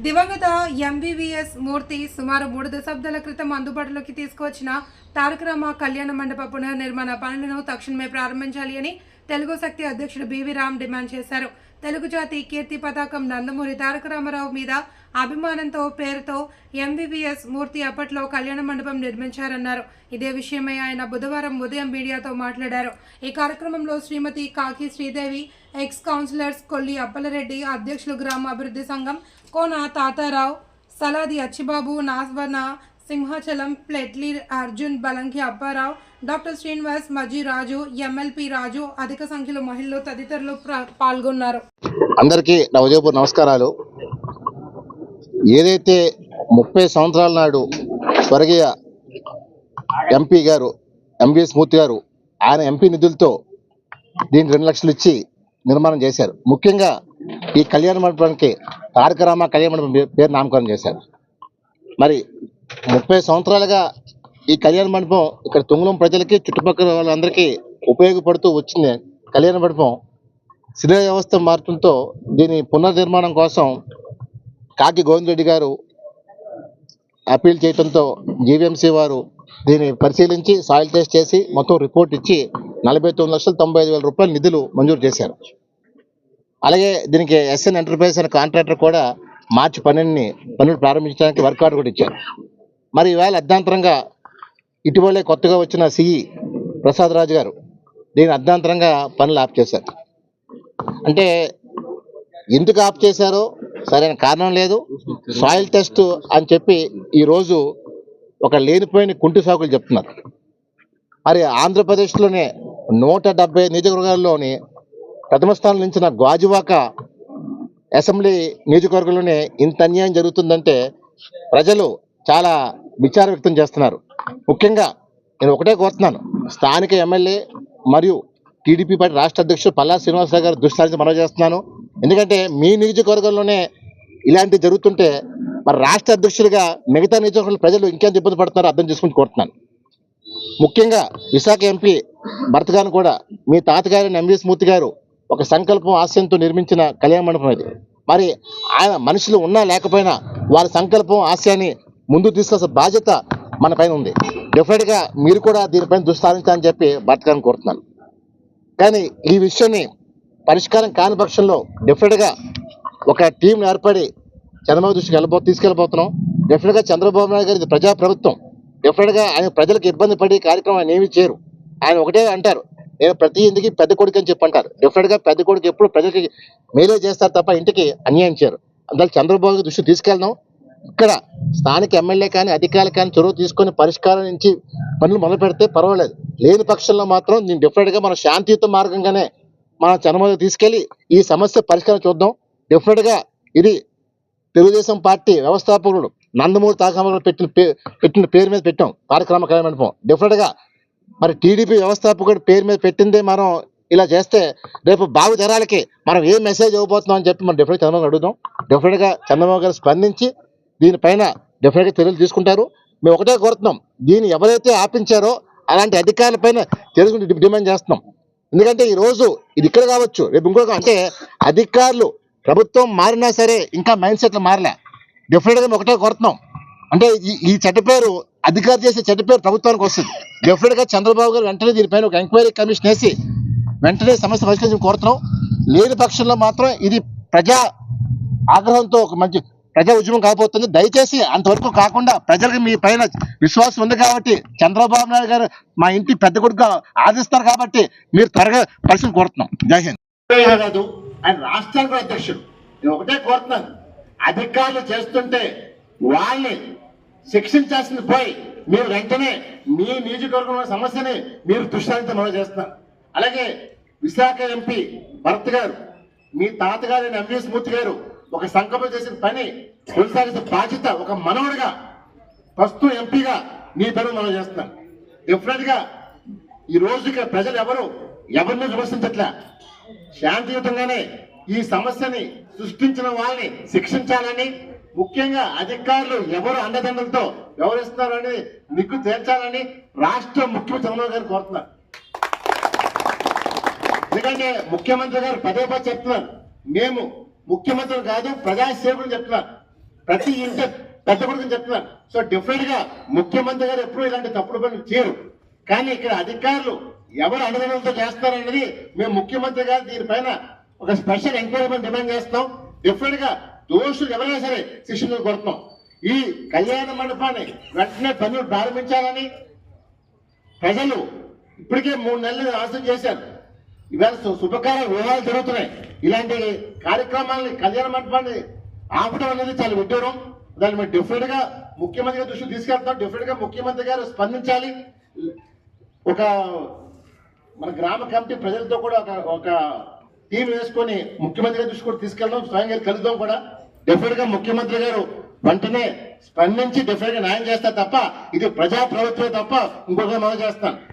దివంగత ఎంవీవీఎస్ మూర్తి సుమారు 3 దశాబ్దాల క్రితం అందుబాటులోకి తీసుకువచ్చిన తారకరామ కళ్యాణ మండప పునర్నిర్మాణ పనులను తక్షణమే ప్రారంభించాలి అని తెలుగు శక్తి అధ్యక్షుడు బివి రామ్ డిమాండ్ చేశారు. తెలుగు జాతి కీర్తి పతాకం నందమూరి తారక రామారావు మీద అభిమానంతో పేరుతో ఎంవీవీఎస్ మూర్తి అప్పట్లో కళ్యాణ మండపం నిర్మించారన్నారు. ఇదే విషయమై ఆయన బుధవారం ఉదయం మీడియాతో మాట్లాడారు. ఈ కార్యక్రమంలో శ్రీమతి కాకి శ్రీదేవి, ఎక్స్ కౌన్సిలర్స్ కొల్లి అప్పలరెడ్డి, అధ్యక్షులు గ్రామ అభివృద్ధి సంఘం కోన తాతారావు, సలాది అచ్చిబాబు, నాస్వర్ణ సింహాచలం, ప్లెట్లీ అర్జున్, బలంకి అప్పారావు, డాక్టర్ శ్రీనివాస్, మజీ రాజు, ఎంఎల్పి రాజు, అధిక సంఖ్యలో మహిళలు తదితరులు పాల్గొన్నారు. అందరికీ నా ఉదయపూర్ నమస్కారాలు. ఏదైతే 30 సంవత్సరాల నాడు స్వర్గీయ ఎంపీ గారు ఎంవీఎస్ మూర్తి గారు ఆయన ఎంపీ నిధులతో దీనికి 2 లక్షలు ఇచ్చి నిర్మాణం చేశారు. ముఖ్యంగా ఈ కళ్యాణ మండపానికి తారకరామ కళ్యాణ మండపం పేరు నామకరణం చేశారు. మరి 30 సంవత్సరాలుగా ఈ కళ్యాణ మండపం ఇక్కడ తుంగలం ప్రజలకి చుట్టుపక్కల వాళ్ళందరికీ ఉపయోగపడుతూ వచ్చింది. కళ్యాణ మండపం శిథిల వ్యవస్థ మార్పులతో దీని పునర్నిర్మాణం కోసం కాకి గోవిందరెడ్డి గారు అప్పీల్ చేయడంతో జీవీఎంసీ వారు దీన్ని పరిశీలించి సాయిల్ టెస్ట్ చేసి మొత్తం రిపోర్ట్ ఇచ్చి 49,95,000 రూపాయల నిధులు మంజూరు చేశారు. అలాగే దీనికి ఎస్ఎన్ ఎంటర్ప్రైజ్ అనే కాంట్రాక్టర్ కూడా మార్చి 12ని పనులు ప్రారంభించడానికి వర్క్ ఆర్డర్ కూడా ఇచ్చారు. మరి ఈవేళ అర్ధాంతరంగా ఇటీవలే కొత్తగా వచ్చిన సిఈ ప్రసాద్ రాజు గారు దీని అర్ధాంతరంగా పనులు ఆఫ్ చేశారు. అంటే ఎందుకు ఆఫ్ చేశారో సరైన కారణం లేదు. సాయిల్ టెస్ట్ అని చెప్పి ఈరోజు ఒక లేనిపోయిన కుంటి సాకులు చెప్తున్నారు. మరి ఆంధ్రప్రదేశ్లోనే 170 నియోజకవర్గాల్లోని ప్రథమ స్థానం నిలిచిన గాజువాక అసెంబ్లీ నియోజకవర్గంలోనే ఇంత అన్యాయం జరుగుతుందంటే ప్రజలు చాలా విచారం వ్యక్తం చేస్తున్నారు. ముఖ్యంగా నేను ఒకటే కోరుతున్నాను, స్థానిక ఎమ్మెల్యే మరియు టీడీపీ పార్టీ రాష్ట్ర అధ్యక్షుడు పల్లా శ్రీనివాసరావు గారు దృష్టి సారించి మనవి చేస్తున్నాను. ఎందుకంటే మీ నియోజకవర్గంలోనే ఇలాంటివి జరుగుతుంటే మరి రాష్ట్ర అధ్యక్షుడిగా మిగతా నియోజకవర్గాల ప్రజలు ఇంకెంత ఇబ్బంది పడుతున్నారో అర్థం చేసుకుని కోరుతున్నాను. ముఖ్యంగా విశాఖ ఎంపీ భర్త గారిని కూడా మీ తాతగారిని ఎంవీఎస్ మూర్తి గారు ఒక సంకల్పం ఆశయంతో నిర్మించిన కళ్యాణ మండపం ఇది. మరి ఆయన మనుషులు ఉన్నా లేకపోయినా వారి సంకల్పం ఆశయాన్ని ముందుకు తీసుకొచ్చే బాధ్యత మన పైన ఉంది. డెఫినెట్గా మీరు కూడా దీనిపైన దృష్టి సారించాలని చెప్పి భర్త గారిని కోరుతున్నాను. కానీ ఈ విషయాన్ని పరిష్కారం కాని పక్షంలో డెఫినెట్గా ఒక టీం ఏర్పడి చంద్రబాబు దృష్టికి తీసుకెళ్ళిపోతున్నాం. డెఫినెట్గా చంద్రబాబు నాయుడు గారి ప్రజాప్రభుత్వం, డెఫినెట్గా ఆయన ప్రజలకు ఇబ్బంది పడి కార్యక్రమం ఆయన ఏమి చేయరు. ఆయన ఒకటే అంటారు, నేను ప్రతి ఇంటికి పెద్ద కొడుకు అని చెప్పి అంటారు. డెఫినెట్గా పెద్ద కొడుకు ఎప్పుడు ప్రజలకి మేలే చేస్తారు తప్ప ఇంటికి అన్యాయం చేయరు. అందువల్ల చంద్రబాబు దృష్టి తీసుకెళ్దాం. ఇక్కడ స్థానిక ఎమ్మెల్యే కానీ అధికారులు కానీ చొరవ తీసుకొని పరిష్కారం నుంచి పనులు మొదలు పెడితే పర్వాలేదు. లేని పక్షంలో మాత్రం నేను డెఫినెట్గా మన శాంతియుత మార్గంగానే మనం చంద్రబాబు తీసుకెళ్లి ఈ సమస్య పరిష్కారం చూద్దాం. డెఫినెట్గా ఇది తెలుగుదేశం పార్టీ వ్యవస్థాపకుడు నందమూరి తారక రామారావు పెట్టిన పేరు మీద పెట్టాం తారకరామ కళ్యాణ మండపం. డెఫినెట్గా మరి టీడీపీ వ్యవస్థాపకుడు పేరు మీద పెట్టిందే మనం ఇలా చేస్తే రేపు భావి తరాలకి మనం ఏ మెసేజ్ ఇవ్వబోతున్నాం అని చెప్పి మనం డెఫినెట్గా చంద్రబాబు అడుగుదాం. డెఫినెట్గా చంద్రబాబు గారు స్పందించి దీనిపైన డెఫినెట్గా చర్యలు తీసుకుంటారు. మేము ఒకటే కోరుతున్నాం, దీన్ని ఎవరైతే ఆపించారో అలాంటి అధికారుల పైన చర్యలు డిమాండ్ చేస్తున్నాం. ఎందుకంటే ఈరోజు ఇది ఇక్కడ కావచ్చు, రేపు ఇంకొక అంటే అధికారులు ప్రభుత్వం మారినా సరే ఇంకా మైండ్ సెట్లు మారలే. డెఫినెట్గా మేము ఒకటే కోరుతున్నాం, అంటే ఈ చెడ్డ పేరు అధికారులు చేసే చెడ్డ పేరు ప్రభుత్వానికి వస్తుంది. డెఫినెట్గా చంద్రబాబు గారు వెంటనే దీనిపైన ఒక ఎంక్వైరీ కమిషన్ వేసి వెంటనే సమస్య పరిష్కరించడం కోరుతున్నాం. లేని పక్షంలో మాత్రం ఇది ప్రజా ఆగ్రహంతో ఒక మంచి ప్రజా ఉద్యమం కాబోతుంది. దయచేసి అంతవరకు కాకుండా ప్రజలకు మీ పైన విశ్వాసం ఉంది కాబట్టి చంద్రబాబు నాయుడు గారు మా ఇంటి పెద్ద కొడుకు ఆదిస్తారు కాబట్టి మీరు త్వరగా పరిస్థితి కోరుతున్నాం. జై హింద్. కాదు, ఆయన రాష్ట్రానికి అధ్యక్షుడు. నేను ఒకటే కోరుతున్నాను, అధికారులు చేస్తుంటే వాళ్ళని శిక్షించాల్సింది పోయి మీరు వెంటనే మీ నియోజకవర్గంలో సమస్యని మీరు దృష్టి మనం చేస్తున్నారు. అలాగే విశాఖ ఎంపీ భరత్ గారు, మీ తాతగారి ఎంవీఎస్ మూర్తి గారు ఒక సంకల్పం చేసిన పని కొనసాగించే బాధ్యత ఒక మనవుడిగా ప్రస్తుతం ఎంపీగా మీ పని మనం చేస్తున్నాం. డెఫినెట్ గా ఈ రోజుకి ప్రజలు ఎవరిని విమర్శించట్లే, శాంతియుతంగానే ఈ సమస్యని సృష్టించిన వాళ్ళని శిక్షించాలని, ముఖ్యంగా అధికారులు ఎవరు అండదండలతో వ్యవహరిస్తున్నారని నిగ్గు తేల్చాలని రాష్ట్ర ముఖ్యమంత్రి చంద్రబాబు గారు కోరుతున్నారు. ఎందుకంటే ముఖ్యమంత్రి గారు పదే చెప్తున్నారు, మేము ముఖ్యమంత్రి కాదు ప్రజాసేవకులు చెప్తున్నారు. ప్రతి ఇంటి పెద్ద కొడుకుని చెప్తున్నారు. సో డిఫరెంట్ గా ముఖ్యమంత్రి గారు ఎప్పుడూ ఇలాంటి తప్పుడు పనులు చేయరు. కానీ ఇక్కడ అధికారులు ఎవరు అనుగుణంతో చేస్తారనేది మేము ముఖ్యమంత్రి గారు దీనిపైన ఒక స్పెషల్ ఎంక్వైరీ డిమాండ్ చేస్తాం. డిఫరెంట్ గా దోషులు ఎవరైనా సరే శిక్షణ కొడుతున్నాం. ఈ కళ్యాణ మండపాన్ని వెంటనే పనులు ప్రారంభించాలని ప్రజలు ఇప్పటికే 3 నెలలు ఆశం చేశారు. ఇవాళ శుభకార్య వివాహాలు జరుగుతున్నాయి. ఇలాంటి కార్యక్రమాలని కళ్యాణ మండపాన్ని ఆపడం అనేది చాలా విడ్డూరం. దాన్ని మేము డిఫరెంట్ గా ముఖ్యమంత్రి గారి దృష్టికి తీసుకెళ్తాం. డిఫరెంట్ గా ముఖ్యమంత్రి గారు స్పందించాలి. ఒక మన గ్రామ కమిటీ ప్రజలతో కూడా ఒక టీం వేసుకొని ముఖ్యమంత్రి గారి దృష్టి కూడా తీసుకెళ్దాం. స్వయంగా కలుద్దాం కూడా. డెఫినెట్ గా ముఖ్యమంత్రి గారు వెంటనే స్పందించి డెఫినెట్ గా న్యాయం చేస్తారు తప్ప ఇది ప్రజా ప్రభుత్వం తప్ప ఇంకొక మనం చేస్తాను.